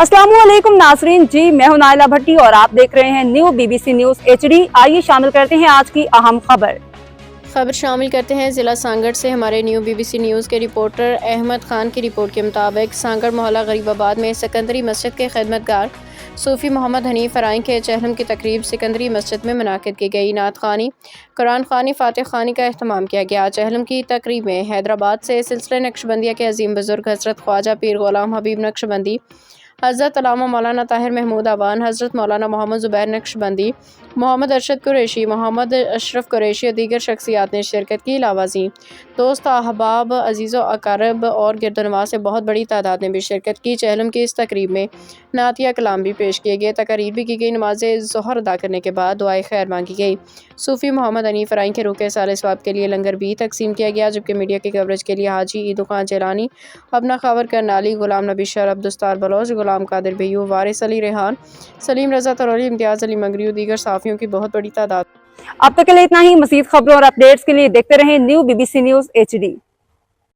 अस्सलाम वालेकुम नाजरीन जी, मैं हूं नाइला भट्टी और आप देख रहे हैं न्यू BBC न्यूज HD। आइए शामिल करते हैं आज की अहम खबर शामिल करते हैं ज़िला सांगड़ से हमारे न्यू BBC न्यूज़ के रिपोर्टर अहमद खान की रिपोर्ट के मुताबिक सांगड़ मोहल्ला गरीबाबाद में सिकंदरी मस्जिद के खिदमतगार सूफ़ी मोहम्मद हनीफ फराइन के चहलम की तकरीब सिकंदरी मस्जिद में मुनाकिद की गई। नात खानी, कुरान खानी, फातिह खानी का अहतमाम किया गया। चहलम की तकरीब में हैदराबाद से सिलसिले नक्शबंदिया के अजीम बुजुर्ग हज़रत ख्वाजा पीर गुलाम हबीब नक्शबंदी, हज़रत अल्लामा मौलाना ताहिर महमूद अवान, हज़रत मौलाना मोहम्मद ज़ुबैर नक्शबंदी, मोहम्मद अरशद कुरैशी, मोहम्मद अशरफ कुरैशी और दीगर शख्सियात ने शिरकत की। अलावाज़ी दोस्त, अहबाब, अजीज़ो अकारब और गिरदनवा से बहुत बड़ी तादाद ने भी शिरकत की। चहलम की इस तकरीब में नातिया कलाम भी पेश किए गए, तकरीर भी की गई। नमाज ज़ोहर अदा करने के बाद दुआए खैर मांगी गई। सूफ़ी मोहम्मद हनीफ फराइन के रुके साल सवाब के लिए लंगर भी तकसीम किया गया, जबकि मीडिया की कवरेज के लिए हाजी ईदो खान चेलानी, अपना खबर करनाली, गुलाम नबी शर, अब्दुस्तार बलोच, गुलाम कादिर भैयू, वारिस अली रेहान, सलीम रजा तरोली, इम्तियाज़ अली मंगरी, दीगर साफियों की बहुत बड़ी तादाद। अब तक के लिए इतना ही। मज़ीद खबरों और अपडेट्स के लिए देखते रहें न्यू BBC न्यूज HD।